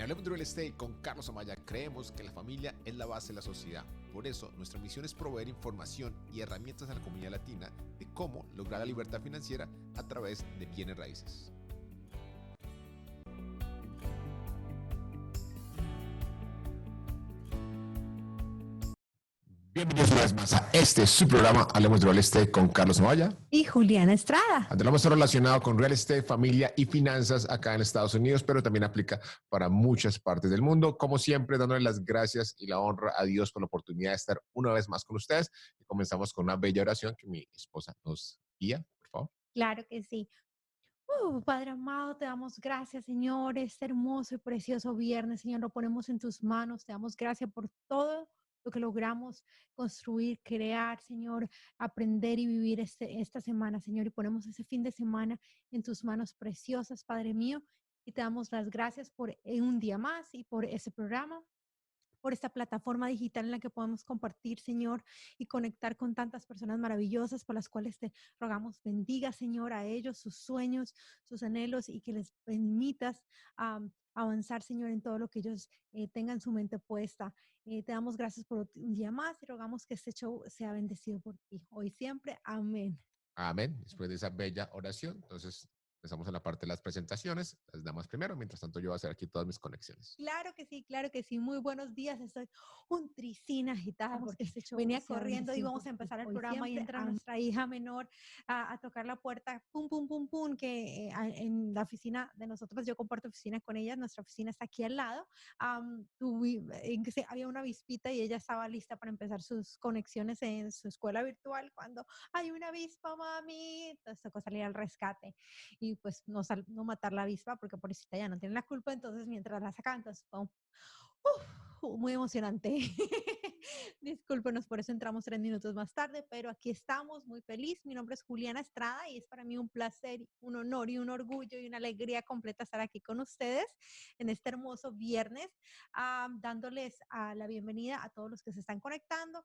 En Hablemos de Real Estate con Carlos Amaya creemos que la familia es la base de la sociedad. Por eso, nuestra misión es proveer información y herramientas a la comunidad latina de cómo lograr la libertad financiera a través de bienes raíces. Bienvenidos una vez más a este su programa Hablemos de Real Estate con Carlos Amaya y Juliana Estrada. Hablamos relacionado con real estate, familia y finanzas acá en Estados Unidos, pero también aplica para muchas partes del mundo. Como siempre, dándole las gracias y la honra a Dios por la oportunidad de estar una vez más con ustedes. Y comenzamos con una bella oración que mi esposa nos guía, por favor. Claro que sí. Padre amado, te damos gracias, Señor, este hermoso y precioso viernes, Señor, lo ponemos en tus manos, te damos gracias por todo lo que logramos construir, crear, Señor, aprender y vivir esta semana, Señor, y ponemos ese fin de semana en tus manos preciosas, Padre mío, y te damos las gracias por un día más y por ese programa, por esta plataforma digital en la que podemos compartir, Señor, y conectar con tantas personas maravillosas por las cuales te rogamos bendiga, Señor, a ellos, sus sueños, sus anhelos y que les permitas avanzar, Señor, en todo lo que ellos tengan su mente puesta. Te damos gracias por un día más y rogamos que este show sea bendecido por ti, hoy y siempre. Amén. Amén. Después de esa bella oración, entonces empezamos en la parte de las presentaciones. Las damas primero, mientras tanto yo voy a hacer aquí todas mis conexiones. Claro que sí, claro que sí. Muy buenos días. Estoy un tricín agitada porque este show venía sea corriendo y bendecido vamos por a ti, empezar el hoy programa y siempre. entra nuestra hija menor a tocar la puerta, pum, pum, pum, pum, que en la oficina de nosotros, yo comparto oficina con ella, nuestra oficina está aquí al lado, había una avispita y ella estaba lista para empezar sus conexiones en su escuela virtual cuando hay una avispa, mami, entonces tocó salir al rescate y pues no matar la avispa porque pobrecita ya no tiene la culpa, entonces mientras la sacaban, entonces fue muy emocionante. Discúlpenos, por eso entramos 3 minutos más tarde, pero aquí estamos, muy feliz. Mi nombre es Juliana Estrada y es para mí un placer, un honor y un orgullo y una alegría completa estar aquí con ustedes en este hermoso viernes, dándoles la bienvenida a todos los que se están conectando.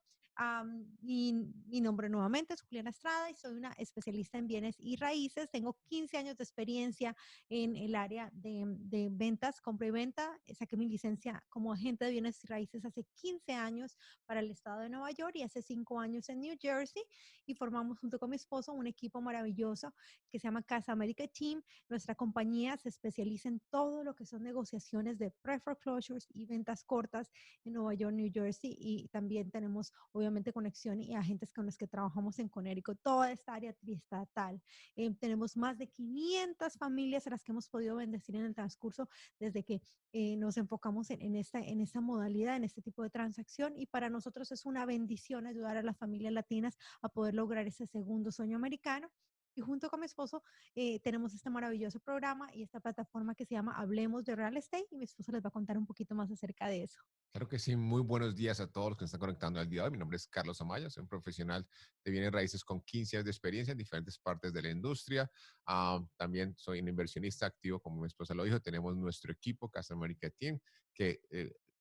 Mi nombre nuevamente es Juliana Estrada y soy una especialista en bienes y raíces. Tengo 15 años de experiencia en el área de ventas, compra y venta. Saqué mi licencia como agente de bienes y raíces hace 15 años para el estado de Nueva York y hace 5 años en New Jersey, y formamos junto con mi esposo un equipo maravilloso que se llama Casa América Team. Nuestra compañía se especializa en todo lo que son negociaciones de pre-foreclosures y ventas cortas en Nueva York, New Jersey, y también tenemos obviamente conexión y agentes con los que trabajamos en Connecticut, toda esta área triestatal. Tenemos más de 500 familias a las que hemos podido bendecir en el transcurso desde que nos enfocamos en esta modalidad, en este tipo de transacción, y para nosotros es una bendición ayudar a las familias latinas a poder lograr ese segundo sueño americano. Y junto con mi esposo tenemos este maravilloso programa y esta plataforma que se llama Hablemos de Real Estate, y mi esposo les va a contar un poquito más acerca de eso. Claro que sí, muy buenos días a todos los que están conectando al día de hoy. Mi nombre es Carlos Amaya, soy un profesional de bienes raíces con 15 años de experiencia en diferentes partes de la industria. También soy un inversionista activo, como mi esposa lo dijo. Tenemos nuestro equipo, Casa America Team, que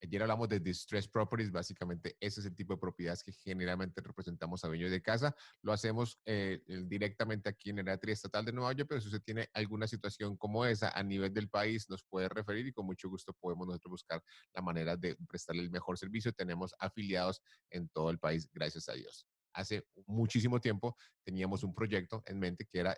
ayer hablamos de distressed properties. Básicamente, ese es el tipo de propiedades que generalmente representamos a dueños de casa. Lo hacemos directamente aquí en el área estatal de Nueva York, pero si usted tiene alguna situación como esa a nivel del país, nos puede referir y con mucho gusto podemos nosotros buscar la manera de prestarle el mejor servicio. Tenemos afiliados en todo el país, gracias a Dios. Hace muchísimo tiempo teníamos un proyecto en mente que era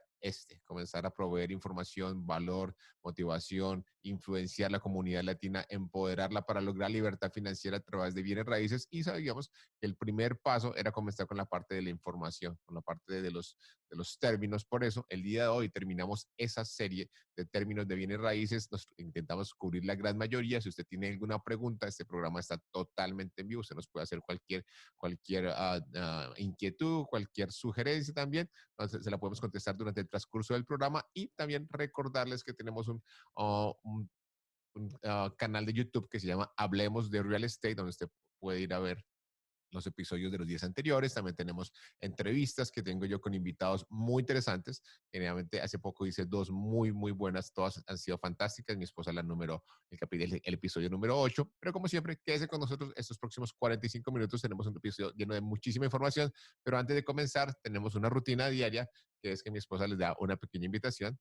comenzar a proveer información, valor, motivación, influenciar la comunidad latina, empoderarla para lograr libertad financiera a través de bienes raíces, y sabíamos que el primer paso era comenzar con la parte de la información, con la parte de los términos. Por eso, el día de hoy terminamos esa serie de términos de bienes raíces. Nos intentamos cubrir la gran mayoría. Si usted tiene alguna pregunta, este programa está totalmente en vivo. Usted nos puede hacer cualquier inquietud, cualquier sugerencia también. Entonces, se la podemos contestar durante el transcurso del programa, y también recordarles que tenemos un canal de YouTube que se llama Hablemos de Real Estate, donde usted puede ir a ver los episodios de los días anteriores. También tenemos entrevistas que tengo yo con invitados muy interesantes. Generalmente hace poco hice 2 muy buenas, todas han sido fantásticas. Mi esposa el episodio número 8, pero como siempre, quédese con nosotros estos próximos 45 minutos. Tenemos un episodio lleno de muchísima información, pero antes de comenzar tenemos una rutina diaria, que es que mi esposa les da una pequeña invitación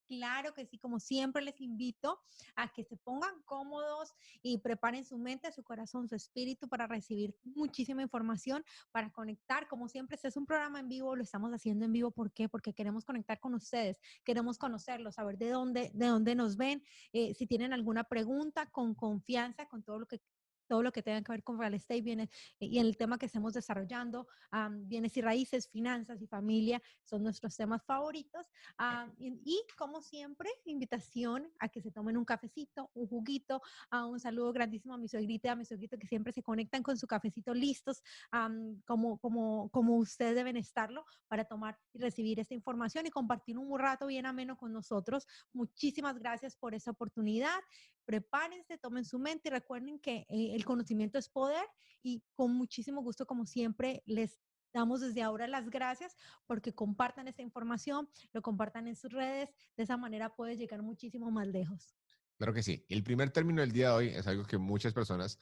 Claro que sí, como siempre les invito a que se pongan cómodos y preparen su mente, su corazón, su espíritu para recibir muchísima información, para conectar. Como siempre, este es un programa en vivo, lo estamos haciendo en vivo. ¿Por qué? Porque queremos conectar con ustedes, queremos conocerlos, saber de dónde nos ven. Si tienen alguna pregunta, con confianza, con todo lo que tenga que ver con real estate viene, y en el tema que estemos desarrollando, bienes y raíces, finanzas y familia son nuestros temas favoritos. Como siempre, invitación a que se tomen un cafecito, un juguito, un saludo grandísimo a mi suegrita y a mi suegrito que siempre se conectan con su cafecito listos, como ustedes deben estarlo para tomar y recibir esta información y compartir un rato bien ameno con nosotros. Muchísimas gracias por esta oportunidad. Prepárense, tomen su mente y recuerden que el conocimiento es poder y con muchísimo gusto, como siempre, les damos desde ahora las gracias porque compartan esta información, lo compartan en sus redes, de esa manera puede llegar muchísimo más lejos. Claro que sí. El primer término del día de hoy es algo que muchas personas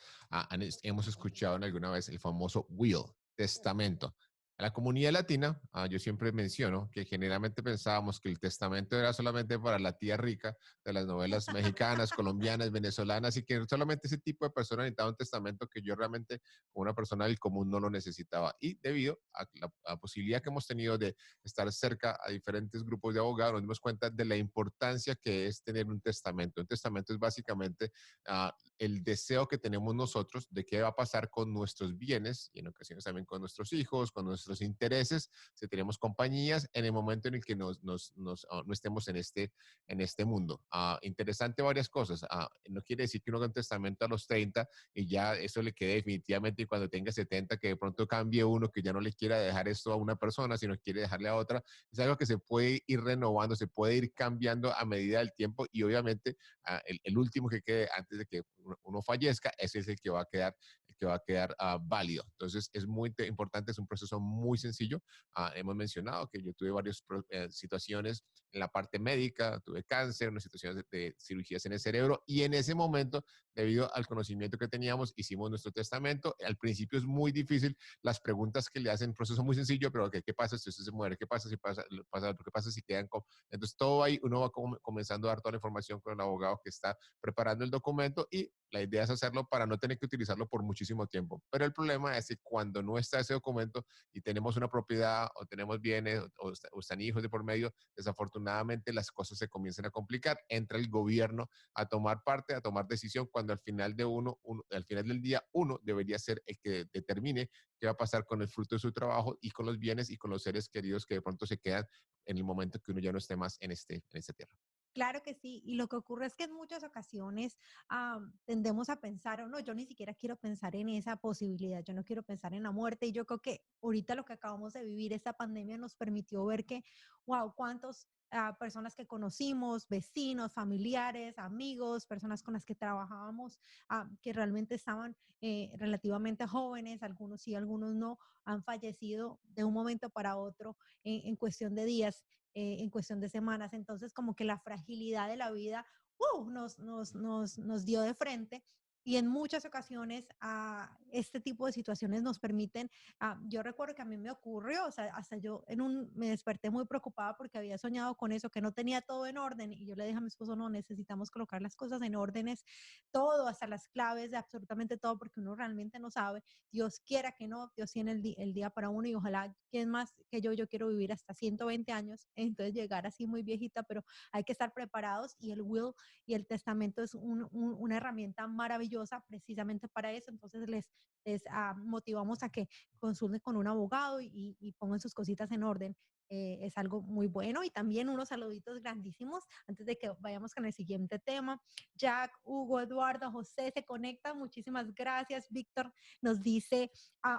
hemos escuchado en alguna vez, el famoso will, testamento. A la comunidad latina, yo siempre menciono que generalmente pensábamos que el testamento era solamente para la tía rica de las novelas mexicanas, colombianas, venezolanas, y que solamente ese tipo de personas necesitaba un testamento que yo realmente, como una persona del común, no lo necesitaba. Y debido a la posibilidad que hemos tenido de estar cerca a diferentes grupos de abogados, nos dimos cuenta de la importancia que es tener un testamento. Un testamento es básicamente el deseo que tenemos nosotros de qué va a pasar con nuestros bienes y en ocasiones también con nuestros hijos, con nuestros intereses, si tenemos compañías, en el momento en el que no estemos en este mundo. Interesante varias cosas. No quiere decir que uno haga un testamento a los 30 y ya eso le quede definitivamente y cuando tenga 70 que de pronto cambie uno, que ya no le quiera dejar esto a una persona, sino quiere dejarle a otra. Es algo que se puede ir renovando, se puede ir cambiando a medida del tiempo y obviamente el último que quede antes de que uno fallezca, ese es el que va a quedar válido. Entonces es muy importante, es un proceso muy sencillo. Hemos mencionado que yo tuve varias situaciones en la parte médica, tuve cáncer, unas situaciones de cirugías en el cerebro y en ese momento, debido al conocimiento que teníamos, hicimos nuestro testamento. Al principio es muy difícil las preguntas que le hacen, un proceso muy sencillo, pero ¿qué pasa si usted se muere? ¿Qué pasa si pasa otro? ¿Qué pasa si quedan con... Entonces todo ahí uno va comenzando a dar toda la información con el abogado que está preparando el documento y la idea es hacerlo para no tener que utilizarlo por muchísimo tiempo. Pero el problema es que cuando no está ese documento y tenemos una propiedad o tenemos bienes o están hijos de por medio, desafortunadamente las cosas se comienzan a complicar. Entra el gobierno a tomar parte, a tomar decisión, cuando al final, al final del día uno debería ser el que determine qué va a pasar con el fruto de su trabajo y con los bienes y con los seres queridos que de pronto se quedan en el momento que uno ya no esté más en esta tierra. Claro que sí, y lo que ocurre es que en muchas ocasiones tendemos a pensar, o no, yo ni siquiera quiero pensar en esa posibilidad, yo no quiero pensar en la muerte, y yo creo que ahorita lo que acabamos de vivir, esta pandemia nos permitió ver que, wow, cuántas personas que conocimos, vecinos, familiares, amigos, personas con las que trabajábamos, que realmente estaban relativamente jóvenes, algunos sí, algunos no, han fallecido de un momento para otro en cuestión de días, en cuestión de semanas. Entonces, como que la fragilidad de la vida nos dio de frente. Y en muchas ocasiones este tipo de situaciones nos permiten, yo recuerdo que a mí me ocurrió, o sea, hasta yo me desperté muy preocupada porque había soñado con eso, que no tenía todo en orden y yo le dije a mi esposo, no, necesitamos colocar las cosas en órdenes, todo, hasta las claves de absolutamente todo, porque uno realmente no sabe. Dios quiera que no, Dios tiene el día para uno y ojalá que es más que yo quiero vivir hasta 120 años, entonces llegar así muy viejita, pero hay que estar preparados y el will y el testamento es una herramienta maravillosa precisamente para eso, entonces les motivamos a que consulten con un abogado y pongan sus cositas en orden. Es algo muy bueno y también unos saluditos grandísimos antes de que vayamos con el siguiente tema. Jack, Hugo, Eduardo, José se conectan. Muchísimas gracias. Víctor nos dice,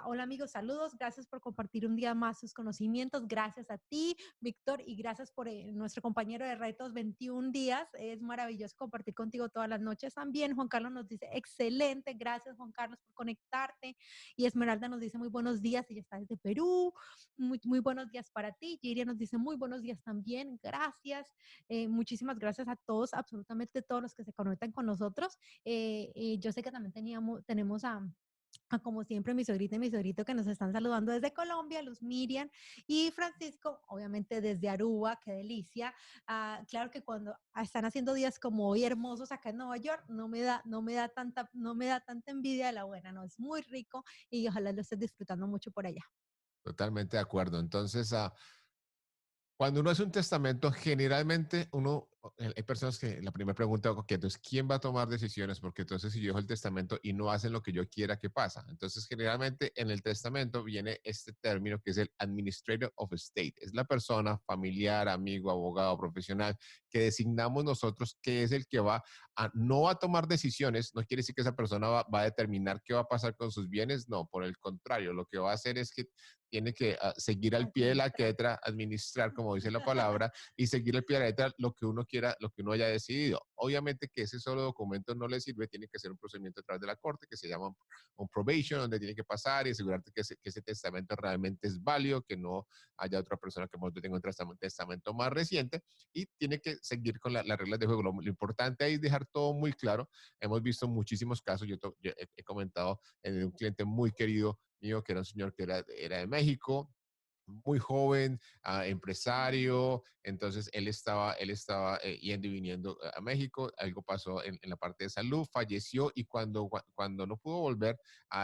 hola amigos, saludos. Gracias por compartir un día más sus conocimientos. Gracias a ti, Víctor, y gracias por nuestro compañero de retos 21 días. Es maravilloso compartir contigo todas las noches también. Juan Carlos nos dice, excelente. Gracias, Juan Carlos, por conectarte. Y Esmeralda nos dice, muy buenos días. Ella está desde Perú. Muy buenos días para ti. Giria nos dice, muy buenos días también. Gracias. Muchísimas gracias a todos, absolutamente todos los que se conectan con nosotros. Yo sé que también tenemos Como siempre, mi suegrita y mi suegrito que nos están saludando desde Colombia, Luz Miriam y Francisco, obviamente desde Aruba, qué delicia. Claro que cuando están haciendo días como hoy hermosos acá en Nueva York, no me da tanta envidia de la buena, no, es muy rico y ojalá lo estés disfrutando mucho por allá. Totalmente de acuerdo. Entonces, cuando uno hace un testamento, generalmente hay personas que la primera pregunta, ok, entonces, ¿quién va a tomar decisiones? Porque entonces si yo dejo el testamento y no hacen lo que yo quiera, ¿qué pasa? Entonces, generalmente en el testamento viene este término que es el Administrator of Estate. Es la persona, familiar, amigo, abogado, profesional, que designamos nosotros que es el que no va a tomar decisiones. No quiere decir que esa persona va a determinar qué va a pasar con sus bienes. No, por el contrario, lo que va a hacer es que tiene que seguir al pie de la Administrar. letra, administrar, como dice la palabra, y seguir al pie de la letra lo que uno quiera, lo que uno haya decidido. Obviamente que ese solo documento no le sirve, tiene que ser un procedimiento a través de la corte que se llama un probation, donde tiene que pasar y asegurarte que ese testamento realmente es válido, que no haya otra persona que tenga un testamento más reciente y tiene que seguir con las reglas de juego. Lo importante ahí es dejar todo muy claro. Hemos visto muchísimos casos, yo he comentado en un cliente muy querido mío, que era un señor que era de México, muy joven, empresario, entonces él estaba yendo y viniendo a México, algo pasó en la parte de salud, falleció y cuando no pudo volver,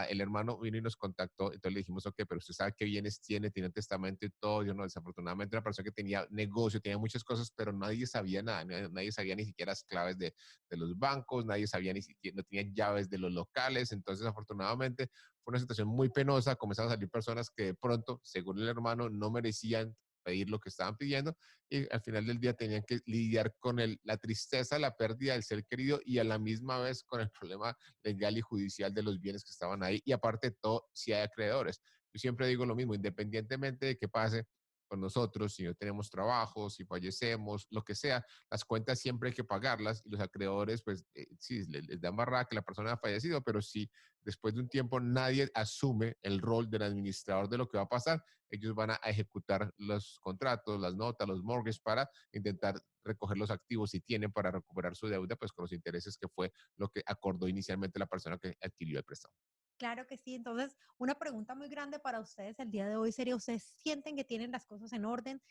el hermano vino y nos contactó, entonces le dijimos, ok, pero usted sabe qué bienes tiene un testamento y todo, yo no, desafortunadamente una persona que tenía negocio, tenía muchas cosas, pero nadie sabía nada, nadie sabía ni siquiera las claves de los bancos, nadie sabía ni siquiera, no tenía llaves de los locales, entonces afortunadamente fue una situación muy penosa, comenzaron a salir personas que de pronto, según el hermano, no merecían pedir lo que estaban pidiendo y al final del día tenían que lidiar con la tristeza, la pérdida del ser querido y a la misma vez con el problema legal y judicial de los bienes que estaban ahí y aparte de todo, si hay acreedores. Yo siempre digo lo mismo, independientemente de qué pase con nosotros, si no tenemos trabajo, si fallecemos, lo que sea, las cuentas siempre hay que pagarlas y los acreedores, pues sí, les dan barra que la persona ha fallecido, pero si después de un tiempo nadie asume el rol del administrador de lo que va a pasar, ellos van a ejecutar los contratos, las notas, los mortgages para intentar recoger los activos si tienen para recuperar su deuda, pues con los intereses que fue lo que acordó inicialmente la persona que adquirió el préstamo. Claro que sí. Entonces, una pregunta muy grande para ustedes el día de hoy sería, ¿ustedes sienten que tienen las cosas en orden?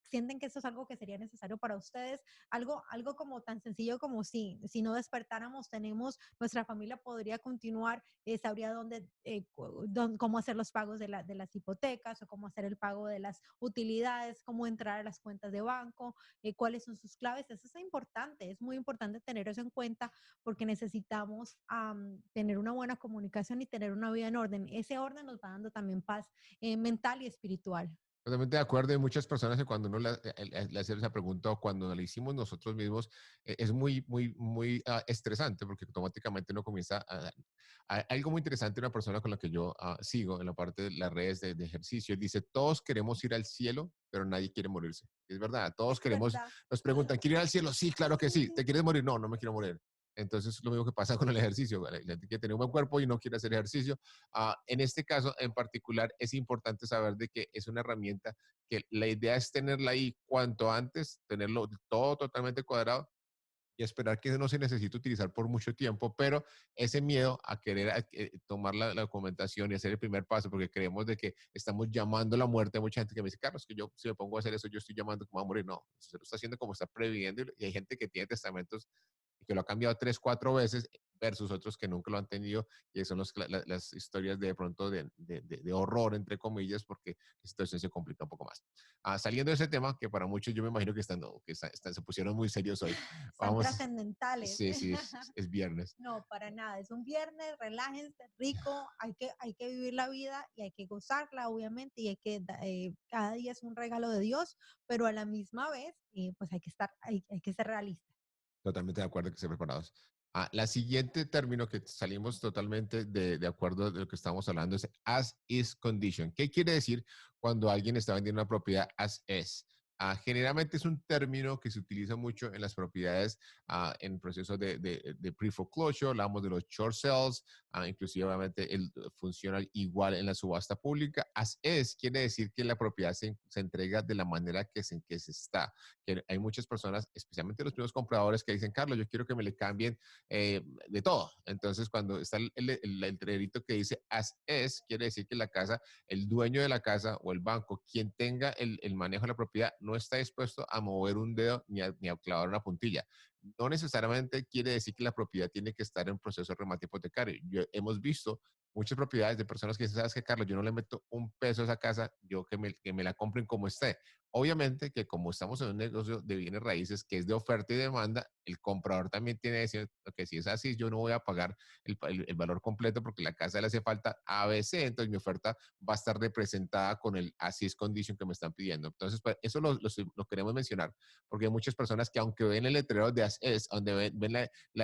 ¿Sienten que esto es algo que sería necesario para ustedes? Algo como tan sencillo como si no despertáramos, nuestra familia podría continuar, sabría cómo hacer los pagos de las hipotecas o cómo hacer el pago de las utilidades, cómo entrar a las cuentas de banco, cuáles son sus claves. Eso es importante, es muy importante tener eso en cuenta porque necesitamos tener una buena comunicación y tener una vida en orden. Ese orden nos va dando también paz mental y espiritual. Totalmente de acuerdo. Hay muchas personas que cuando uno le hace esa pregunta o cuando la hicimos nosotros mismos, es muy, muy, muy estresante porque automáticamente uno comienza algo muy interesante, una persona con la que yo sigo en la parte de las redes de ejercicio, dice, todos queremos ir al cielo, pero nadie quiere morirse. Es verdad, todos Es queremos, verdad. nos preguntan, ¿quiere ir al cielo? Sí, claro que sí. ¿Te quieres morir? No, no me quiero morir. Entonces, lo mismo que pasa con el ejercicio. La gente quiere tener un buen cuerpo y no quiere hacer ejercicio. En este caso en particular es importante saber de que es una herramienta que la idea es tenerla ahí cuanto antes, tenerlo todo totalmente cuadrado y esperar que no se necesite utilizar por mucho tiempo, pero ese miedo a querer tomar la documentación y hacer el primer paso, porque creemos de que estamos llamando la muerte. Hay mucha gente que me dice, Carlos, que yo si me pongo a hacer eso, yo estoy llamando como a morir. No, se lo está haciendo como está previendo y hay gente que tiene testamentos que lo ha cambiado 3, 4 veces versus otros que nunca lo han tenido y son las historias de pronto de horror, entre comillas, porque la situación se complica un poco más. Saliendo de ese tema, que para muchos yo me imagino que se pusieron muy serios hoy, Son vamos, trascendentales. sí, sí, es viernes. No, para nada. Es un viernes, relájense, rico. Hay que vivir la vida y hay que gozarla, obviamente, y cada día es un regalo de Dios, pero a la misma vez, pues hay que ser realistas. Totalmente de acuerdo que estén preparados. La siguiente término que salimos totalmente de acuerdo de lo que estamos hablando es as is condition. ¿Qué quiere decir cuando alguien está vendiendo una propiedad as is? Generalmente es un término que se utiliza mucho en las propiedades en procesos de pre-foreclosure, hablamos de los short sales, inclusive obviamente funciona igual en la subasta pública. As es quiere decir que la propiedad se entrega de la manera que se está. Que hay muchas personas, especialmente los primeros compradores, que dicen, Carlos, yo quiero que me le cambien de todo. Entonces, cuando está el letrerito que dice as es, quiere decir que la casa, el dueño de la casa o el banco, quien tenga el manejo de la propiedad, no está dispuesto a mover un dedo ni a clavar una puntilla. No necesariamente quiere decir que la propiedad tiene que estar en proceso de remate hipotecario. Hemos visto muchas propiedades de personas que dicen, ¿sabes qué, Carlos? Yo no le meto un peso a esa casa, yo que me la compren como esté. Obviamente que como estamos en un negocio de bienes raíces que es de oferta y demanda, el comprador también tiene que decir que si es así, yo no voy a pagar el valor completo porque la casa le hace falta ABC, entonces mi oferta va a estar representada con el así es condition que me están pidiendo. Entonces, pues, eso lo queremos mencionar porque hay muchas personas que aunque ven el letrero de as es, donde ven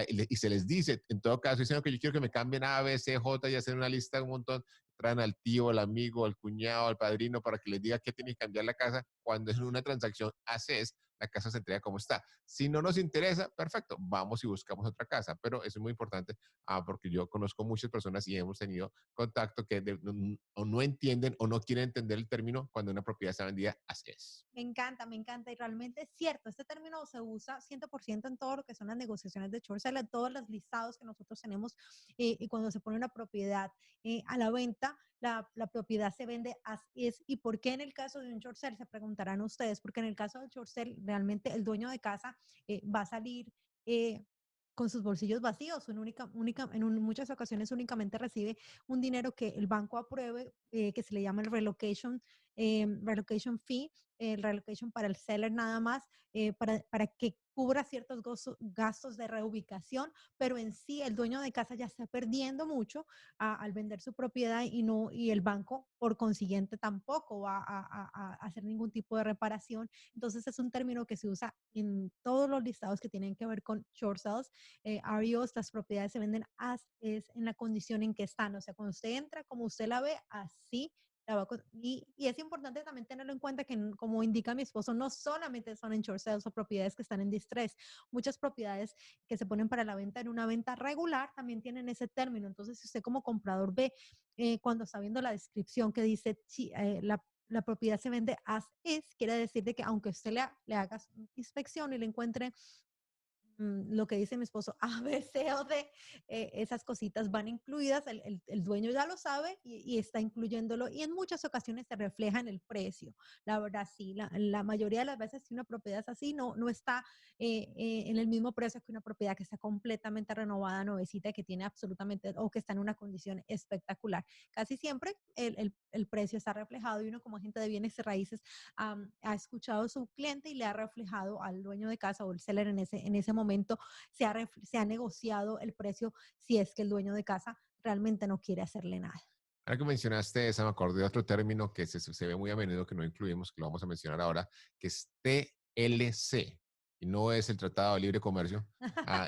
y se les dice, en todo caso, dicen que yo quiero que me cambien A, B, C, J y hacer una lista de un montón, traen al tío, al amigo, al cuñado, al padrino para que les diga que tiene que cambiar la casa. Cuando es una transacción ACES, la casa se entrega como está. Si no nos interesa, perfecto, vamos y buscamos otra casa. Pero eso es muy importante porque yo conozco muchas personas y hemos tenido contacto que o no entienden o no quieren entender el término cuando una propiedad está vendida ACES. Me encanta y realmente es cierto, este término se usa 100% en todo lo que son las negociaciones de short sale, en todos los listados que nosotros tenemos y cuando se pone una propiedad a la venta, la propiedad se vende as is. ¿Y por qué en el caso de un short sale? Se preguntarán ustedes, porque en el caso del short sale realmente el dueño de casa va a salir con sus bolsillos vacíos, muchas ocasiones únicamente recibe un dinero que el banco apruebe, que se le llama el relocation fee, el relocation para el seller nada más, para que cubra ciertos gastos de reubicación, pero en sí el dueño de casa ya está perdiendo mucho al vender su propiedad y el banco por consiguiente tampoco va a hacer ningún tipo de reparación. Entonces es un término que se usa en todos los listados que tienen que ver con short sales. REOs, las propiedades se venden as es en la condición en que están, o sea, cuando usted entra, como usted la ve, así y es importante también tenerlo en cuenta que, como indica mi esposo, no solamente son en short sales o propiedades que están en distress. Muchas propiedades que se ponen para la venta en una venta regular también tienen ese término. Entonces, si usted como comprador ve cuando está viendo la descripción que dice la propiedad se vende as is, quiere decir de que aunque usted le haga inspección y le encuentre lo que dice mi esposo, A, B, C o D, esas cositas van incluidas, el dueño ya lo sabe y está incluyéndolo y en muchas ocasiones se refleja en el precio. La verdad, sí, la mayoría de las veces si una propiedad es así, no está en el mismo precio que una propiedad que está completamente renovada, nuevecita, que tiene absolutamente o que está en una condición espectacular. Casi siempre el precio está reflejado y uno como agente de bienes y raíces ha escuchado a su cliente y le ha reflejado al dueño de casa o el seller en ese momento, se ha negociado el precio si es que el dueño de casa realmente no quiere hacerle nada. Ahora que mencionaste esa, me acordé de otro término que se ve muy a menudo que no incluimos, que lo vamos a mencionar ahora, que es TLC, y no es el Tratado de Libre Comercio.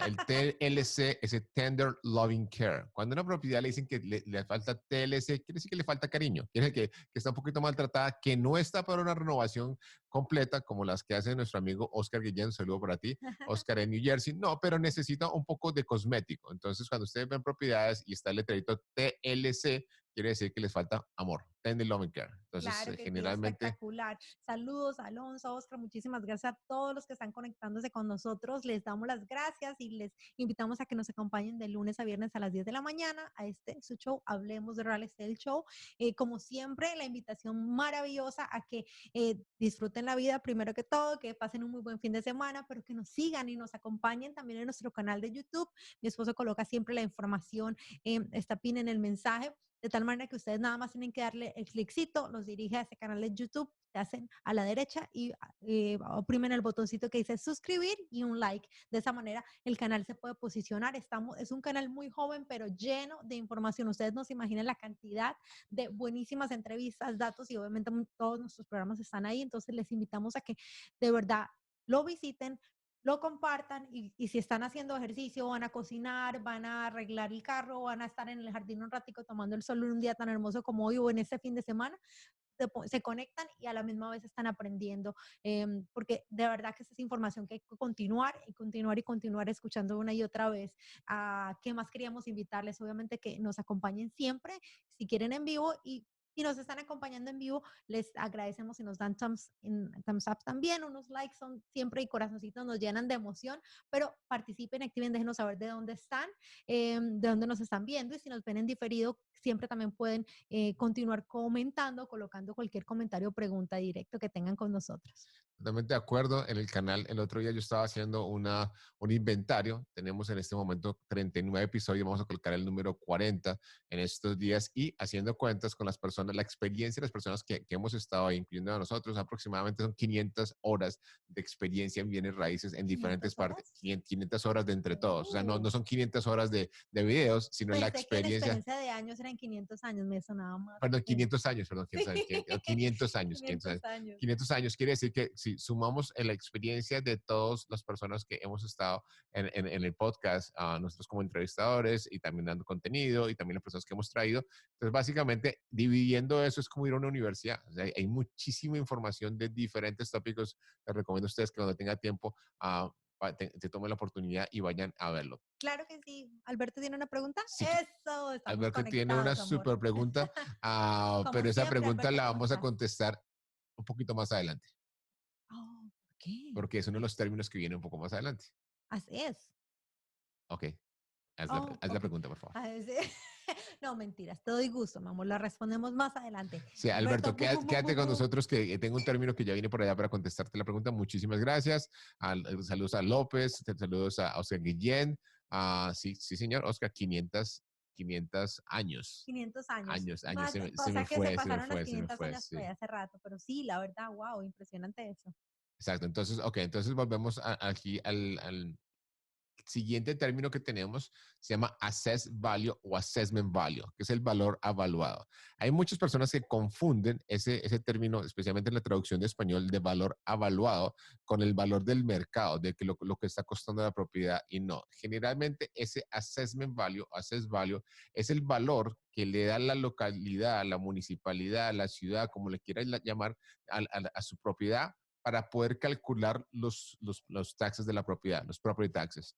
El TLC es el Tender Loving Care. Cuando a una propiedad le dicen que le falta TLC, quiere decir que le falta cariño, quiere decir que está un poquito maltratada, que no está para una renovación completa como las que hace nuestro amigo Oscar Guillén. Un saludo para ti, Oscar, en New Jersey. No, pero necesita un poco de cosmético. Entonces, cuando ustedes ven propiedades y está el letrerito TLC, quiere decir que les falta amor, tender loving care. Entonces, Claro que sí, generalmente, espectacular. Saludos, Alonso, Oscar, muchísimas gracias a todos los que están conectándose con nosotros. Les damos las gracias y les invitamos a que nos acompañen de lunes a viernes a las 10 de la mañana a su show, Hablemos de Real Estate el Show. Como siempre, la invitación maravillosa a que disfruten la vida primero que todo, que pasen un muy buen fin de semana, pero que nos sigan y nos acompañen también en nuestro canal de YouTube. Mi esposo coloca siempre la información, está pin en el mensaje, de tal manera que ustedes nada más tienen que darle el cliccito, los dirige a ese canal de YouTube, se hacen a la derecha y oprimen el botoncito que dice suscribir y un like. De esa manera el canal se puede posicionar. Es un canal muy joven, pero lleno de información. Ustedes no se imaginan la cantidad de buenísimas entrevistas, datos y obviamente todos nuestros programas están ahí. Entonces les invitamos a que de verdad lo visiten, lo compartan y si están haciendo ejercicio, van a cocinar, van a arreglar el carro, van a estar en el jardín un ratico tomando el sol en un día tan hermoso como hoy o en este fin de semana, se conectan y a la misma vez están aprendiendo, porque de verdad que esa es información que hay que continuar y continuar y continuar escuchando una y otra vez. ¿Qué más queríamos invitarles? Obviamente que nos acompañen siempre, si quieren en vivo y nos están acompañando en vivo, les agradecemos y nos dan thumbs up también, unos likes son siempre y corazoncitos nos llenan de emoción, pero participen, activen, déjenos saber de dónde están, de dónde nos están viendo y si nos ven en diferido, siempre también pueden continuar comentando, colocando cualquier comentario o pregunta directo que tengan con nosotros. Totalmente de acuerdo. En el canal, el otro día yo estaba haciendo un inventario. Tenemos en este momento 39 episodios. Vamos a colocar el número 40 en estos días y haciendo cuentas con las personas, la experiencia de las personas que hemos estado ahí, incluyendo a nosotros. Aproximadamente son 500 horas de experiencia en bienes raíces en diferentes 500 partes. horas. 500 horas de entre todos. O sea, no son Oh, 500 horas de videos, sino la pensé que la experiencia. experiencia de años eran 500 años, me sonaba más. Perdón, 500 años, perdón, Sí, 500 años, 500 500 años. años. 500 años quiere decir que si sumamos en la experiencia de todas las personas que hemos estado en el podcast, nosotros como entrevistadores y también dando contenido y también las personas que hemos traído, entonces básicamente dividiendo eso es como ir a una universidad. O sea, hay muchísima información de diferentes tópicos. Les recomiendo a ustedes que cuando tenga tiempo se tomen la oportunidad y vayan a verlo. Claro que sí. Alberto tiene una pregunta. Sí, Eso, estamos Alberto tiene una conectados, amor. súper pregunta, Como pero esa siempre, pregunta Alberto la vamos a pregunta. contestar un poquito más adelante, Oh, ¿por qué? porque es uno de los términos que viene un poco más adelante. Así es. Ok, Oh, haz la ok. pregunta, por favor. Sí. No, mentiras, te doy gusto, mi amor. La respondemos más adelante. Sí, Alberto, Alberto, quédate con nosotros que tengo un término que ya viene por allá para contestarte la pregunta. Muchísimas gracias. Saludos a López, saludos a Oscar Guillén. Sí, sí, señor, Oscar, 500 años. 500 años. Años, O sea que se pasaron las se me 500 fue, años por sí. ahí hace rato, pero sí, la verdad, wow, impresionante eso. Exacto, entonces, ok, entonces volvemos aquí al siguiente término que tenemos, se llama assess value o assessment value, que es el valor evaluado. Hay muchas personas que confunden ese término, especialmente en la traducción de español, de valor evaluado con el valor del mercado, de que lo que está costando la propiedad y no. Generalmente ese assessment value, assess value, es el valor que le da la localidad, la municipalidad, la ciudad, como le quieras llamar, a su propiedad para poder calcular los taxes de la propiedad, los property taxes.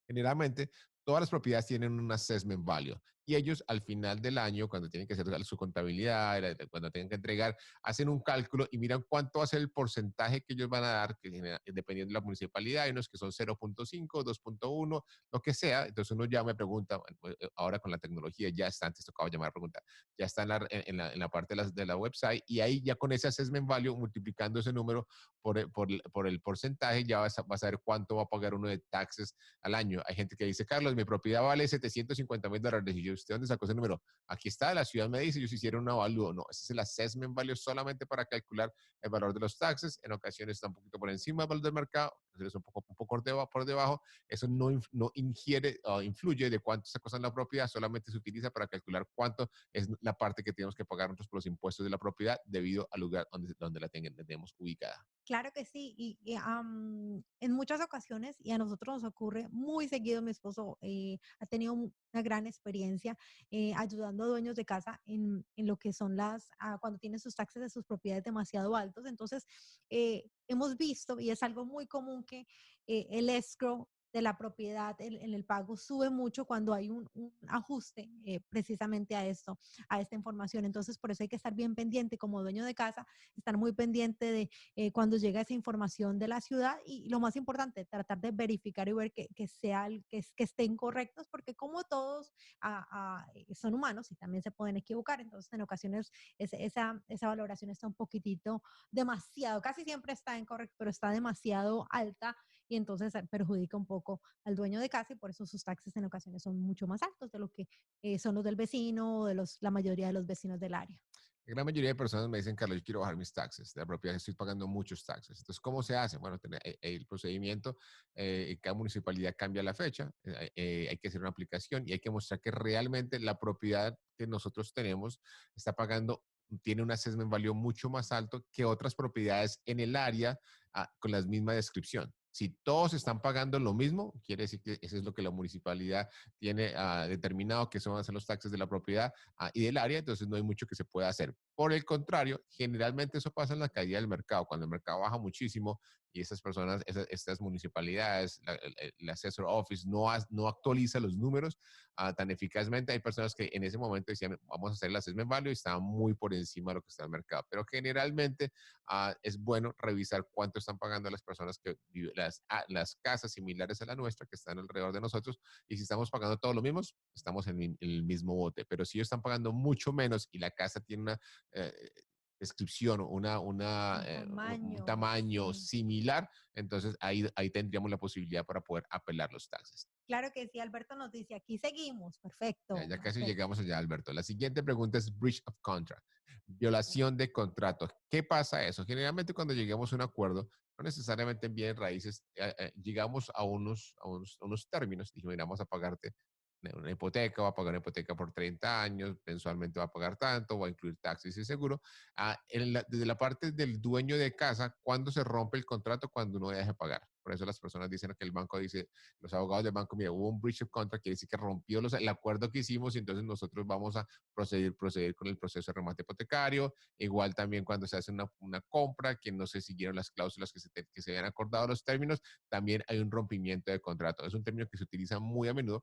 Generalmente, todas las propiedades tienen un assessment value y ellos al final del año, cuando tienen que hacer su contabilidad, cuando tienen que entregar, hacen un cálculo y miran cuánto va a ser el porcentaje que ellos van a dar, que dependiendo de la municipalidad, hay unos que son 0.5, 2.1, lo que sea. Entonces uno ya me pregunta, bueno, pues, ahora con la tecnología ya está, antes tocaba llamar a preguntar, ya está en la parte de la website y ahí ya con ese assessment value, multiplicando ese número por el porcentaje, ya vas a ver cuánto va a pagar uno de taxes al año. Hay gente que dice, Carlos, mi propiedad vale $750,000. Y yo, ¿usted dónde sacó ese número? Aquí está, la ciudad me dice, ellos hicieron un avalúo. No, ese es el assessment value solamente para calcular el valor de los taxes. En ocasiones está un poquito por encima del valor del mercado, es un poco por debajo. Eso no ingiere o influye de cuánto se cosa en la propiedad, solamente se utiliza para calcular cuánto es la parte que tenemos que pagar nosotros por los impuestos de la propiedad debido al lugar donde la tenemos ubicada. Claro que sí, en muchas ocasiones, y a nosotros nos ocurre muy seguido, mi esposo ha tenido una gran experiencia ayudando a dueños de casa en lo que son cuando tienen sus taxes de sus propiedades demasiado altos. Entonces, hemos visto, y es algo muy común, que el escrow de la propiedad en el pago sube mucho cuando hay un ajuste precisamente a esto, a esta información. Entonces, por eso hay que estar bien pendiente como dueño de casa, estar muy pendiente de cuando llega esa información de la ciudad y lo más importante, tratar de verificar y ver que estén correctos, porque como todos son humanos y también se pueden equivocar, entonces en ocasiones esa valoración está un poquitito demasiado, casi siempre está incorrecto, pero está demasiado alta y entonces perjudica un poco al dueño de casa y por eso sus taxes en ocasiones son mucho más altos de lo que son los del vecino o de la mayoría de los vecinos del área. La gran mayoría de personas me dicen, Carlos, yo quiero bajar mis taxes de la propiedad, estoy pagando muchos taxes. Entonces, ¿cómo se hace? Bueno, el procedimiento, cada municipalidad cambia la fecha, hay que hacer una aplicación y hay que mostrar que realmente la propiedad que nosotros tenemos está pagando, tiene un assessment value mucho más alto que otras propiedades en el área con la misma descripción. Si todos están pagando lo mismo, quiere decir que eso es lo que la municipalidad tiene determinado, que son van a ser los taxes de la propiedad y del área, entonces no hay mucho que se pueda hacer. Por el contrario, generalmente eso pasa en la caída del mercado, cuando el mercado baja muchísimo y esas personas, estas municipalidades, el Assessor Office no actualiza los números tan eficazmente. Hay personas que en ese momento decían, vamos a hacer el assessment value y estaban muy por encima de lo que está en el mercado. Pero generalmente es bueno revisar cuánto están pagando las personas que viven, las casas similares a la nuestra que están alrededor de nosotros, y si estamos pagando todos los mismos, estamos en el mismo bote. Pero si ellos están pagando mucho menos y la casa tiene una eh, descripción, Un un tamaño, tamaño sí. similar, entonces ahí tendríamos la posibilidad para poder apelar los taxes. Claro que sí, Alberto nos dice, aquí seguimos, perfecto, Ya casi perfecto. llegamos allá, Alberto. La siguiente pregunta es breach of contract, violación de contrato. ¿Qué pasa eso? Generalmente cuando llegamos a un acuerdo, no necesariamente en bienes raíces, llegamos a unos términos. Dijimos, mira, vamos a pagarte una hipoteca, va a pagar una hipoteca por 30 años, mensualmente va a pagar tanto, va a incluir taxis y seguro. Desde la parte del dueño de casa, ¿cuándo se rompe el contrato? Cuando uno deja de pagar. Por eso las personas dicen que el banco dice, los abogados del banco, mira, hubo un breach of contract, quiere decir que rompió el acuerdo que hicimos y entonces nosotros vamos a proceder con el proceso de remate hipotecario. Igual también cuando se hace una compra, que no se siguieron las cláusulas que se habían acordado los términos, también hay un rompimiento de contrato. Es un término que se utiliza muy a menudo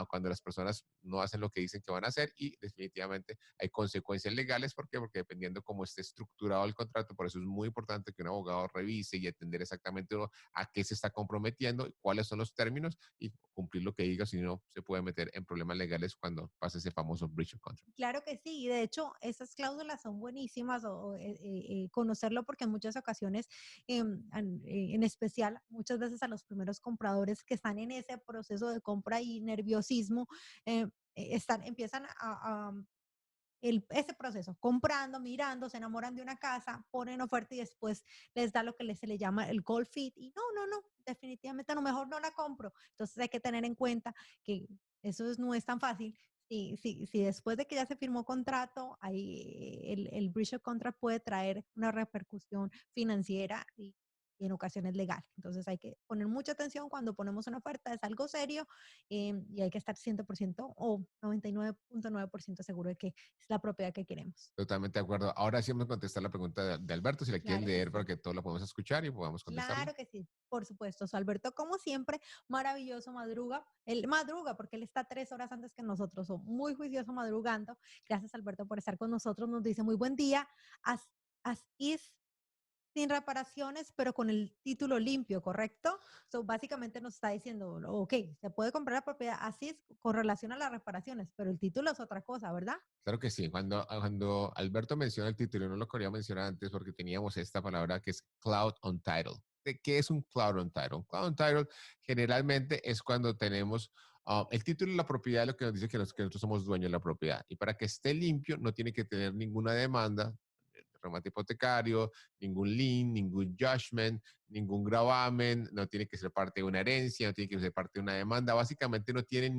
cuando las personas no hacen lo que dicen que van a hacer, y definitivamente hay consecuencias legales. ¿Por qué? Porque dependiendo cómo esté estructurado el contrato, por eso es muy importante que un abogado revise y entender exactamente a qué se está comprometiendo, cuáles son los términos y cumplir lo que diga, si no se puede meter en problemas legales cuando pasa ese famoso breach of contract. Claro que sí, y de hecho esas cláusulas son buenísimas conocerlo porque en muchas ocasiones, en especial muchas veces a los primeros compradores que están en ese proceso de compra y nerviosismo, empiezan ese proceso, comprando, mirando, se enamoran de una casa, ponen oferta y después les da lo que se le llama el cold feet y no, no, no, definitivamente no, mejor no la compro. Entonces hay que tener en cuenta que no es tan fácil. Si después de que ya se firmó contrato, el breach of contract puede traer una repercusión financiera y en ocasiones legal. Entonces hay que poner mucha atención cuando ponemos una oferta, es algo serio y hay que estar 100% o 99.9% seguro de que es la propiedad que queremos. Totalmente de acuerdo. Ahora sí vamos a contestar la pregunta de Alberto, si la quieren Claro que leer para sí. que todos la podamos escuchar y podamos contestarla. Claro que sí, por supuesto. So, Alberto, como siempre, maravilloso madruga. Él madruga porque él está 3 horas antes que nosotros. So, muy juicioso madrugando. Gracias, Alberto, por estar con nosotros. Nos dice muy buen día. As is sin reparaciones, pero con el título limpio, ¿correcto? So, básicamente nos está diciendo, ok, se puede comprar la propiedad así es con relación a las reparaciones, pero el título es otra cosa, ¿verdad? Claro que sí. Cuando Alberto menciona el título, no lo quería mencionar antes porque teníamos esta palabra que es cloud on title. ¿Qué es un cloud on title? Un cloud on title generalmente es cuando tenemos el título de la propiedad, lo que nos dice que nosotros somos dueños de la propiedad. Y para que esté limpio, no tiene que tener ninguna demanda de remate hipotecario, ningún lien, ningún judgment, ningún gravamen, no tiene que ser parte de una herencia, no tiene que ser parte de una demanda. Básicamente no tiene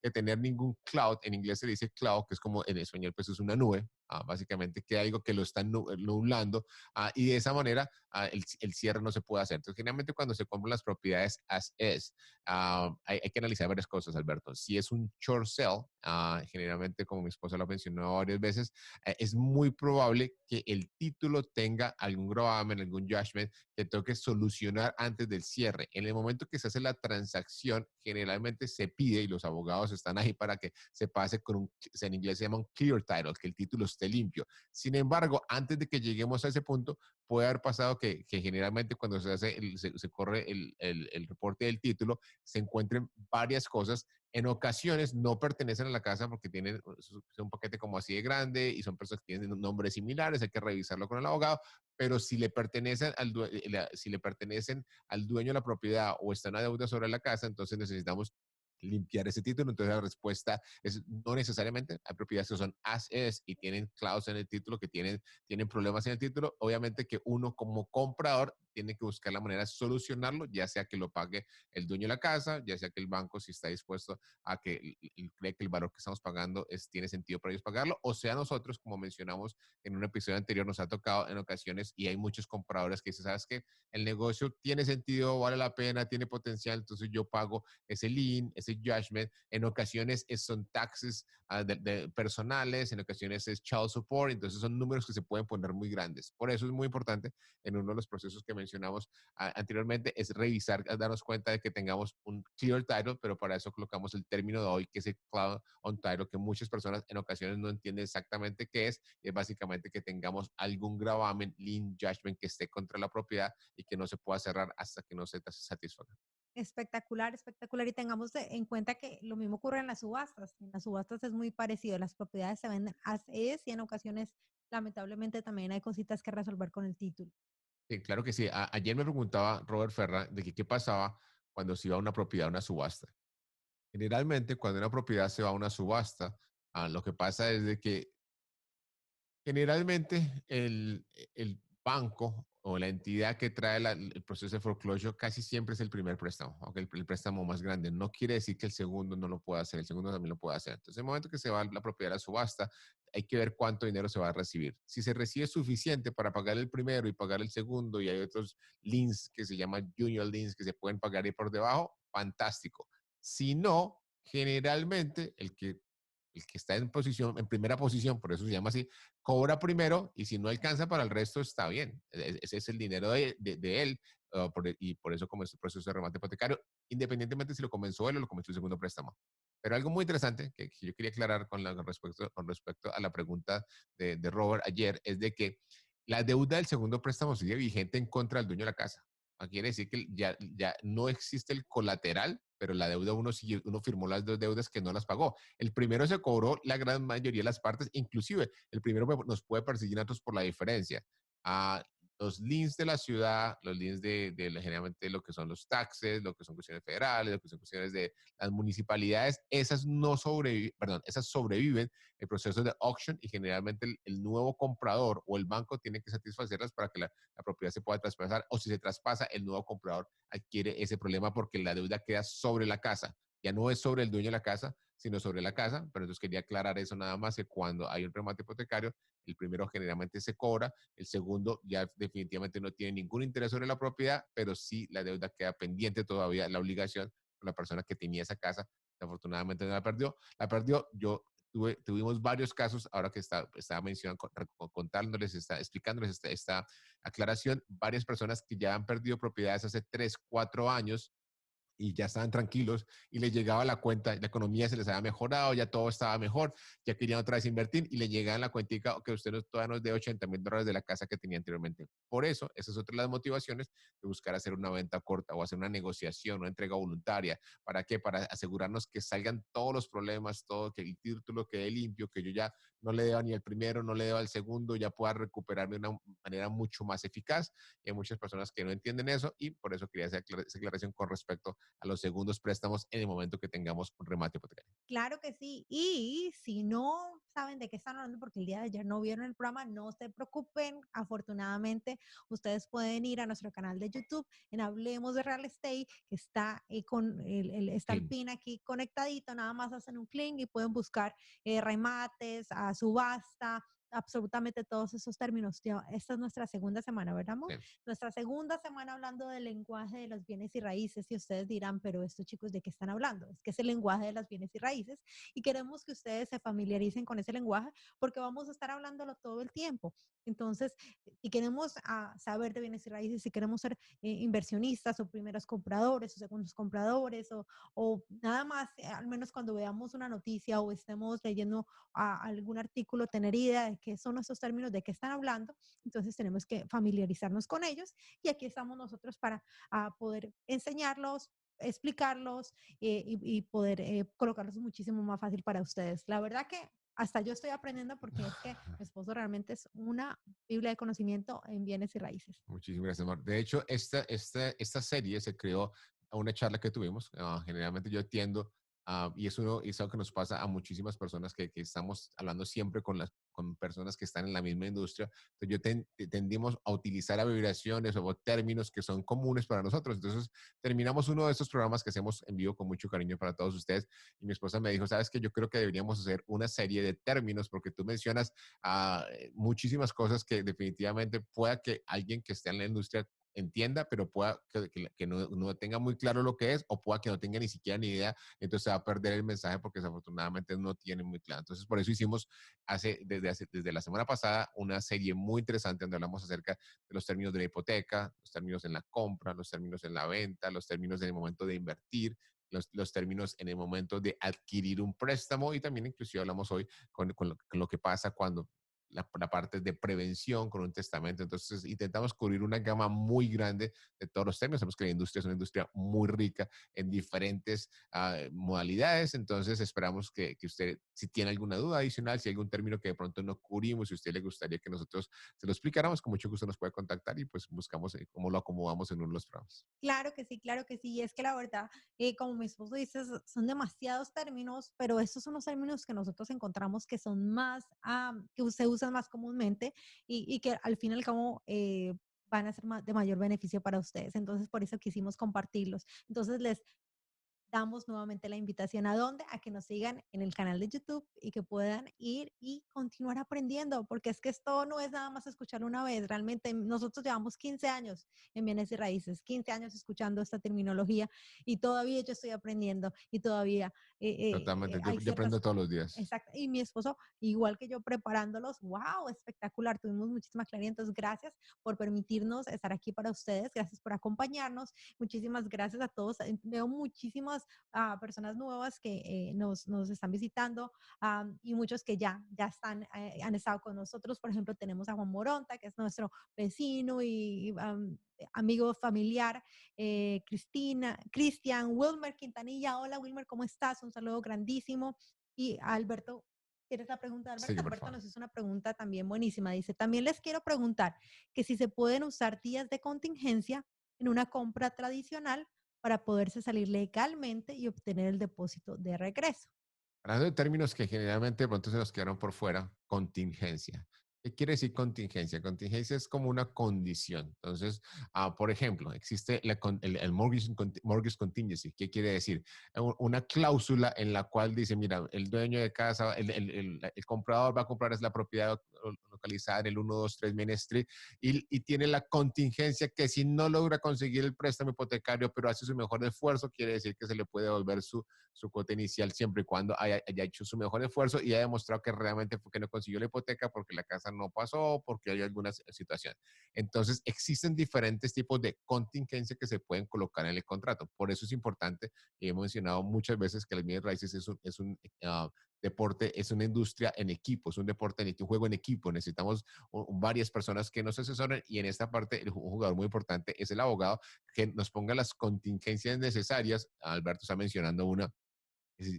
que tener ningún cloud. En inglés se dice cloud, que es como en español, pues es una nube. Básicamente que hay algo que lo está nublando y de esa manera el cierre no se puede hacer. Entonces, generalmente cuando se compran las propiedades as es, hay que analizar varias cosas, Alberto. Si es un short sale, generalmente, como mi esposa lo mencionó varias veces, es muy probable que el título tenga algún gravamen, algún judgment que tengo que solucionar antes del cierre. En el momento que se hace la transacción, generalmente se pide, y los abogados están ahí para que se pase en inglés se llama un clear title, que el título esté limpio. Sin embargo, antes de que lleguemos a ese punto, puede haber pasado que generalmente cuando se corre el reporte del título, se encuentren varias cosas. En ocasiones no pertenecen a la casa porque tienen un paquete como así de grande y son personas que tienen nombres similares, hay que revisarlo con el abogado, pero si le pertenecen al dueño de la propiedad o están a deuda sobre la casa, entonces necesitamos limpiar ese título. Entonces la respuesta es no necesariamente. Hay propiedades que son as es y tienen cláusulas en el título, que tienen problemas en el título. Obviamente que uno como comprador tiene que buscar la manera de solucionarlo, ya sea que lo pague el dueño de la casa, ya sea que el banco, si está dispuesto a que cree que el valor que estamos pagando tiene sentido para ellos pagarlo, o sea nosotros, como mencionamos en un episodio anterior, nos ha tocado en ocasiones y hay muchos compradores que dicen, ¿sabes qué? El negocio tiene sentido, vale la pena, tiene potencial, entonces yo pago ese lien, ese judgment. En ocasiones son taxes personales, en ocasiones es child support, entonces son números que se pueden poner muy grandes. Por eso es muy importante en uno de los procesos que mencionamos anteriormente, es revisar, darnos cuenta de que tengamos un clear title, pero para eso colocamos el término de hoy, que es el cloud on title, que muchas personas en ocasiones no entienden exactamente qué es, y es básicamente que tengamos algún gravamen, lien, judgment que esté contra la propiedad y que no se pueda cerrar hasta que no se satisfaga. Espectacular, espectacular. Y tengamos en cuenta que lo mismo ocurre en las subastas. En las subastas es muy parecido. Las propiedades se venden as es y en ocasiones, lamentablemente, también hay cositas que resolver con el título. Sí, claro que sí. Ayer me preguntaba Robert Ferra de que qué pasaba cuando se iba a una propiedad a una subasta. Generalmente, cuando una propiedad se va a una subasta, lo que pasa es de que generalmente el banco o la entidad que trae el proceso de foreclosure casi siempre es el primer préstamo, aunque el préstamo más grande. No quiere decir que el segundo no lo pueda hacer, el segundo también lo puede hacer. Entonces, en el momento que se va la propiedad a la subasta, hay que ver cuánto dinero se va a recibir. Si se recibe suficiente para pagar el primero y pagar el segundo, y hay otros liens que se llaman junior liens que se pueden pagar ahí por debajo, fantástico. Si no, generalmente el que está en posición, en primera posición, por eso se llama así, cobra primero y si no alcanza para el resto está bien. Ese es el dinero de él y por eso comenzó el proceso de remate hipotecario, independientemente si lo comenzó él o lo comenzó el segundo préstamo. Pero algo muy interesante que yo quería aclarar con respecto a la pregunta de Robert ayer es de que la deuda del segundo préstamo sigue vigente en contra del dueño de la casa. Quiere decir que ya no existe el colateral, pero la deuda uno firmó las dos deudas que no las pagó. El primero se cobró la gran mayoría de las partes, inclusive el primero nos puede perseguir a nosotros por la diferencia. Ah, los liens de la ciudad, los liens generalmente lo que son los taxes, lo que son cuestiones federales, lo que son cuestiones de las municipalidades, esas no sobreviven, perdón, esas sobreviven el proceso de auction y generalmente el nuevo comprador o el banco tiene que satisfacerlas para que la propiedad se pueda traspasar o si se traspasa, el nuevo comprador adquiere ese problema porque la deuda queda sobre la casa. Ya no es sobre el dueño de la casa, sino sobre la casa, pero entonces quería aclarar eso nada más, que cuando hay un remate hipotecario, el primero generalmente se cobra, el segundo ya definitivamente no tiene ningún interés sobre la propiedad, pero sí la deuda queda pendiente todavía, la obligación con la persona que tenía esa casa, afortunadamente no la perdió, tuvimos varios casos, ahora que estaba mencionando, contándoles, explicándoles esta aclaración, varias personas que ya han perdido propiedades hace 3, 4 años y ya estaban tranquilos y les llegaba la cuenta, la economía se les había mejorado, ya todo estaba mejor, ya querían otra vez invertir y le llegaban la cuentica que usted todavía nos dé $80,000 de la casa que tenía anteriormente. Por eso, esa es otra de las motivaciones de buscar hacer una venta corta o hacer una negociación, una entrega voluntaria. ¿Para qué? Para asegurarnos que salgan todos los problemas, todo, que el título quede limpio, que yo ya no le deba ni al primero, no le deba al segundo, ya pueda recuperarme de una manera mucho más eficaz. Y hay muchas personas que no entienden eso y por eso quería hacer esa aclaración con respecto a los segundos préstamos en el momento que tengamos un remate hipotecario. Claro que sí. Y si no saben de qué están hablando porque el día de ayer no vieron el programa, no se preocupen. Afortunadamente, ustedes pueden ir a nuestro canal de YouTube en Hablemos de Real Estate, que está está el Sí. pin aquí conectadito. Nada más hacen un clic y pueden buscar remates, a subasta, absolutamente todos esos términos. Esta es nuestra segunda semana, ¿verdad, amor? Sí. Nuestra segunda semana hablando del lenguaje de los bienes y raíces y ustedes dirán, pero estos chicos de qué están hablando? Es que es el lenguaje de las bienes y raíces y queremos que ustedes se familiaricen con ese lenguaje porque vamos a estar hablándolo todo el tiempo. Entonces, si queremos saber de bienes y raíces, si queremos ser inversionistas o primeros compradores o segundos compradores o nada más, al menos cuando veamos una noticia o estemos leyendo algún artículo, tener idea de qué son esos términos, de qué están hablando, entonces tenemos que familiarizarnos con ellos y aquí estamos nosotros para poder enseñarlos, explicarlos y poder colocarlos muchísimo más fácil para ustedes. La verdad que hasta yo estoy aprendiendo porque es que mi esposo realmente es una biblia de conocimiento en bienes y raíces. Muchísimas gracias, Mar. De hecho, esta serie se creó a una charla que tuvimos. Generalmente yo atiendo, y es algo que nos pasa a muchísimas personas que estamos hablando siempre con personas que están en la misma industria. Entonces tendimos a utilizar abreviaciones o términos que son comunes para nosotros. Entonces terminamos uno de estos programas que hacemos en vivo con mucho cariño para todos ustedes y mi esposa me dijo, sabes que yo creo que deberíamos hacer una serie de términos porque tú mencionas muchísimas cosas que definitivamente pueda que alguien que esté en la industria entienda, pero pueda que no tenga muy claro lo que es o pueda que no tenga ni siquiera ni idea, entonces se va a perder el mensaje porque desafortunadamente no tiene muy claro. Entonces, por eso hicimos desde la semana pasada una serie muy interesante donde hablamos acerca de los términos de la hipoteca, los términos en la compra, los términos en la venta, los términos en el momento de invertir, los términos en el momento de adquirir un préstamo y también inclusive hablamos hoy con lo que pasa cuando la parte de prevención con un testamento. Entonces, intentamos cubrir una gama muy grande de todos los términos. Sabemos que la industria es una industria muy rica en diferentes modalidades. Entonces, esperamos que usted, si tiene alguna duda adicional, si hay algún término que de pronto no cubrimos, si a usted le gustaría que nosotros se lo explicáramos, con mucho gusto nos puede contactar y pues buscamos cómo lo acomodamos en uno de los programas. Claro que sí, claro que sí. Y es que la verdad, como mi esposo dice, son demasiados términos, pero estos son los términos que nosotros encontramos que son más, que se usan más comúnmente y que al fin y al cabo van a ser de mayor beneficio para ustedes. Entonces, por eso quisimos compartirlos. Entonces, les damos nuevamente la invitación a dónde, a que nos sigan en el canal de YouTube y que puedan ir y continuar aprendiendo, porque es que esto no es nada más escucharlo una vez, realmente nosotros llevamos 15 años en bienes y raíces, 15 años escuchando esta terminología y todavía yo estoy aprendiendo y todavía Totalmente. Yo, hay yo aprendo ciertas. todos los días. Exacto. Y mi esposo, igual que yo, preparándolos, wow, espectacular. Tuvimos muchísima claridad. Entonces, gracias por permitirnos estar aquí para ustedes. Gracias por acompañarnos. Muchísimas gracias a todos. Veo muchísimas personas nuevas que nos están visitando y muchos que ya están, han estado con nosotros. Por ejemplo, tenemos a Juan Moronta, que es nuestro vecino y amigo familiar. Cristian, Wilmer Quintanilla. Hola, Wilmer, ¿cómo estás? Un saludo grandísimo. Y Alberto, ¿quieres la pregunta, Alberto? Sigue, por Alberto favor. nos hizo una pregunta también buenísima. Dice, también les quiero preguntar que si se pueden usar días de contingencia en una compra tradicional para poderse salir legalmente y obtener el depósito de regreso. Hablando de términos que generalmente de pronto se nos quedaron por fuera, contingencia. ¿Qué quiere decir contingencia? Contingencia es como una condición. Entonces, por ejemplo, existe el mortgage contingency. ¿Qué quiere decir? Una cláusula en la cual dice, mira, el dueño de casa, el comprador va a comprar es la propiedad localizada en el 123 Main Street y tiene la contingencia que si no logra conseguir el préstamo hipotecario, pero hace su mejor esfuerzo, quiere decir que se le puede devolver su cuota inicial siempre y cuando haya hecho su mejor esfuerzo y haya demostrado que realmente fue que no consiguió la hipoteca porque la casa no pasó, porque hay alguna situación. Entonces, existen diferentes tipos de contingencia que se pueden colocar en el contrato. Por eso es importante, y he mencionado muchas veces que las bienes raíces es un deporte, es una industria en equipo, es un deporte, un juego en equipo. Necesitamos varias personas que nos asesoren y en esta parte un jugador muy importante es el abogado que nos ponga las contingencias necesarias. Alberto está mencionando una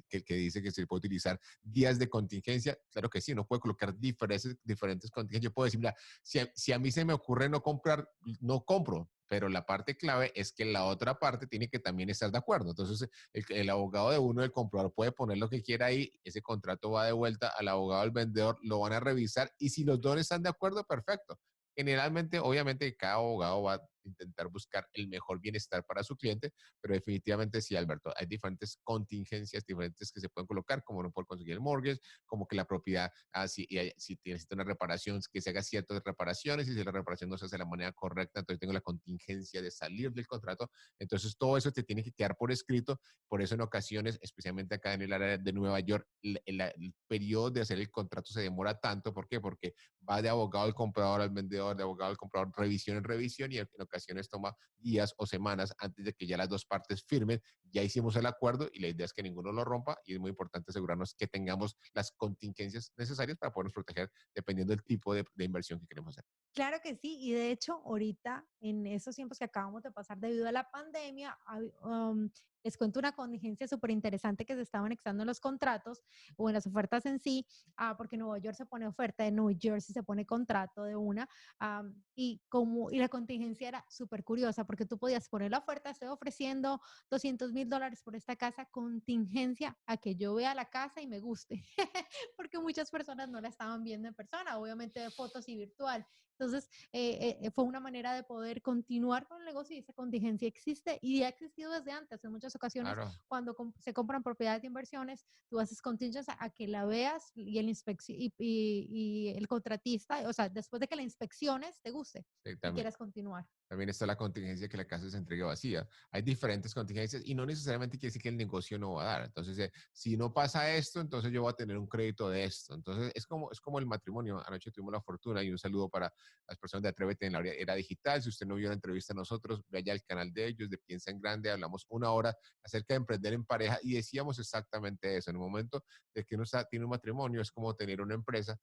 que dice que se puede utilizar días de contingencia. Claro que sí, uno puede colocar diferentes contingencias. Yo puedo decir, mira, si a mí se me ocurre no comprar, no compro. Pero la parte clave es que la otra parte tiene que también estar de acuerdo. Entonces, el abogado de uno, el comprador, puede poner lo que quiera ahí, ese contrato va de vuelta al abogado del vendedor, lo van a revisar y si los dos están de acuerdo, perfecto. Generalmente, obviamente, cada abogado va a intentar buscar el mejor bienestar para su cliente, pero definitivamente sí, Alberto, hay diferentes contingencias diferentes que se pueden colocar, como no poder conseguir el mortgage, como que la propiedad, si necesita una reparación, que se haga ciertas reparaciones, y si la reparación no se hace de la manera correcta, entonces tengo la contingencia de salir del contrato. Entonces, todo eso te tiene que quedar por escrito. Por eso, en ocasiones, especialmente acá en el área de Nueva York, el periodo de hacer el contrato se demora tanto. ¿Por qué? Porque va de abogado al comprador al vendedor, de abogado al comprador, revisión en revisión, y en ocasiones toma días o semanas antes de que ya las dos partes firmen. Ya hicimos el acuerdo y la idea es que ninguno lo rompa y es muy importante asegurarnos que tengamos las contingencias necesarias para podernos proteger dependiendo del tipo de inversión que queremos hacer. Claro que sí, y de hecho, ahorita, en esos tiempos que acabamos de pasar debido a la pandemia, les cuento una contingencia súper interesante que se estaba anexando en los contratos o en las ofertas en sí, porque Nueva York se pone oferta, de New Jersey se pone contrato de una, y la contingencia era súper curiosa, porque tú podías poner la oferta, estoy ofreciendo $200,000 por esta casa, contingencia a que yo vea la casa y me guste, porque muchas personas no la estaban viendo en persona, obviamente de fotos y virtual. Entonces, fue una manera de poder continuar con el negocio y esa contingencia existe y ha existido desde antes. En muchas ocasiones, Claro. cuando se compran propiedades de inversiones, tú haces contingencia a que la veas y y el contratista, o sea, después de que la inspecciones, te guste y También. quieras continuar. También está la contingencia que la casa se entregue vacía. Hay diferentes contingencias y no necesariamente quiere decir que el negocio no va a dar. Entonces, si no pasa esto, entonces yo voy a tener un crédito de esto. Entonces, es como el matrimonio. Anoche tuvimos la fortuna y un saludo para las personas de Atrévete en la era digital. Si usted no vio la entrevista a nosotros, vaya al canal de ellos, de Piensa en Grande. Hablamos una hora acerca de emprender en pareja y decíamos exactamente eso. En el momento de que uno tiene un matrimonio, es como tener una empresa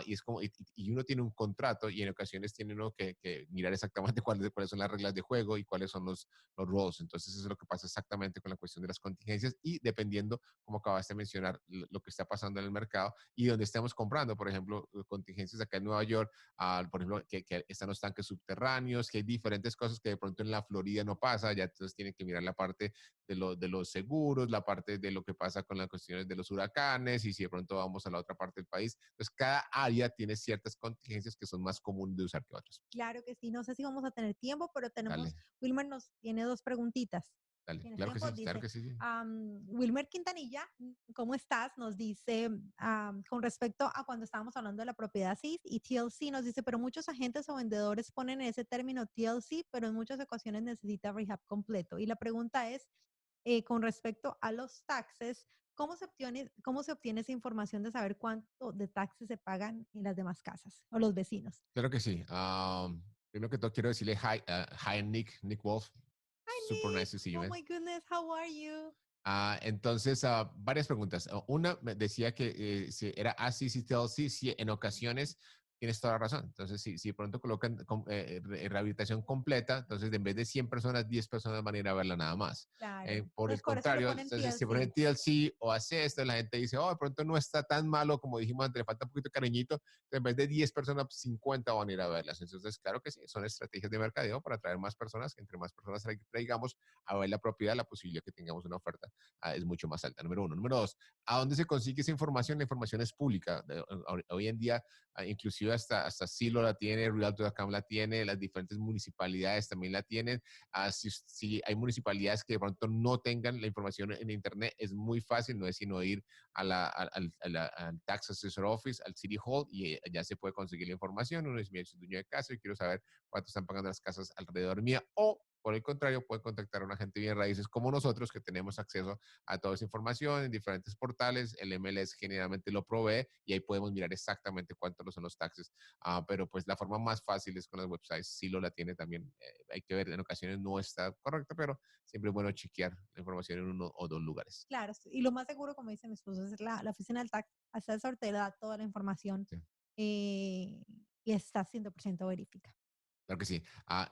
y es como, y uno tiene un contrato y en ocasiones tiene uno que mirar exactamente cuáles son las reglas de juego y cuáles son los roles. Entonces eso es lo que pasa exactamente con la cuestión de las contingencias y dependiendo, como acabaste de mencionar, lo que está pasando en el mercado y donde estamos comprando, por ejemplo, contingencias acá en Nueva York, por ejemplo, que están los tanques subterráneos, que hay diferentes cosas que de pronto en la Florida no pasa, ya entonces tienen que mirar la parte de los seguros, la parte de lo que pasa con las cuestiones de los huracanes y si de pronto vamos a la otra parte del país. Entonces, cada área tiene ciertas contingencias que son más comunes de usar que otras. Claro que sí, no sé si vamos a tener tiempo, pero Dale, Wilmer nos tiene dos preguntitas. dale. ¿Tienes Claro que tiempo? sí, claro Dice, que sí. Sí. Wilmer Quintanilla, ¿cómo estás? Nos dice, con respecto a cuando estábamos hablando de la propiedad CIS y TLC, nos dice, pero muchos agentes o vendedores ponen ese término TLC, pero en muchas ocasiones necesita rehab completo. Y la pregunta es, con respecto a los taxes, cómo se obtiene esa información de saber cuánto de taxes se pagan en las demás casas o los vecinos? Claro que sí. Primero que todo, quiero decirle hi, hi Nick Wolf. Hi, Super Nick. nice to see you, Oh man. my goodness, how are you? Entonces, varias preguntas. Una me decía que si era así, si TLC, si en ocasiones tienes toda la razón. Entonces, si pronto colocan rehabilitación completa, entonces en vez de 100 personas, 10 personas van a ir a verla nada más. Claro. Por el Entonces, por eso lo contrario, ponen entonces si ponen TLC. TLC o hace esto, la gente dice, oh, de pronto no está tan malo como dijimos antes, le falta un poquito de cariñito. Entonces, en vez de 10 personas, 50 van a ir a verlas. Entonces, claro que sí, son estrategias de mercadeo para atraer más personas, que entre más personas traigamos a ver la propiedad, la posibilidad que tengamos una oferta es mucho más alta, número uno. Número dos, ¿a dónde se consigue esa información? La información es pública. Hoy en día, inclusive hasta Silo la tiene, Realtor.com la tiene, las diferentes municipalidades también la tienen. Si hay municipalidades que de pronto no tengan la información en Internet, es muy fácil, no es sino ir al Tax Assessor Office, al City Hall, y ya se puede conseguir la información. Uno dice, mira, soy dueño de casa y quiero saber cuánto están pagando las casas alrededor mía, o por el contrario, puede contactar a un agente bien raíces como nosotros, que tenemos acceso a toda esa información en diferentes portales. El MLS generalmente lo provee y ahí podemos mirar exactamente cuántos son los taxes. Pero pues la forma más fácil es con las websites. Sí lo la tiene también. Hay que ver, en ocasiones no está correcta, pero siempre es bueno chequear la información en uno o dos lugares. Claro, y lo más seguro, como dice mi esposo, es la oficina del tax assessor te da toda la información Sí. eh, y está 100% verificada. Claro que sí.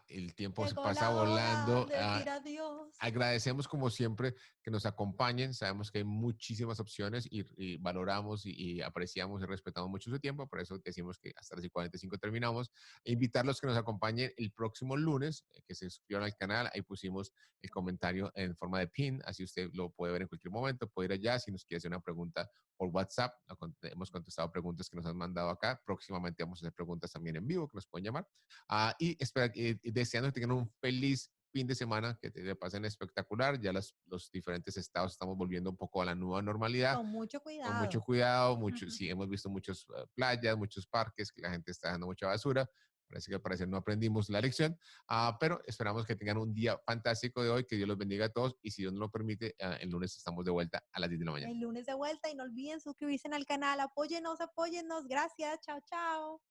El tiempo se Llegó pasa la hora volando. de decir adiós. Agradecemos como siempre que nos acompañen. Sabemos que hay muchísimas opciones y valoramos y apreciamos y respetamos mucho su tiempo. Por eso decimos que hasta las 45 terminamos. Invitarlos que nos acompañen el próximo lunes, que se suscriban al canal. Ahí pusimos el comentario en forma de pin, así usted lo puede ver en cualquier momento. Puede ir allá si nos quiere hacer una pregunta por WhatsApp. Hemos contestado preguntas que nos han mandado acá. Próximamente vamos a hacer preguntas también en vivo que nos pueden llamar. Y deseando que tengan un feliz fin de semana, que te pasen espectacular. Ya los diferentes estados estamos volviendo un poco a la nueva normalidad. Con mucho Con mucho cuidado. cuidado, sí, hemos visto muchas playas, muchos parques, que la gente está dejando mucha basura. Parece que al parecer no aprendimos la lección, pero esperamos que tengan un día fantástico de hoy, que Dios los bendiga a todos y si Dios nos lo permite, el lunes estamos de vuelta a las 10 de la mañana. El lunes de vuelta y no olviden suscribirse al canal. Apóyennos, apóyennos. Gracias. Chao, chao.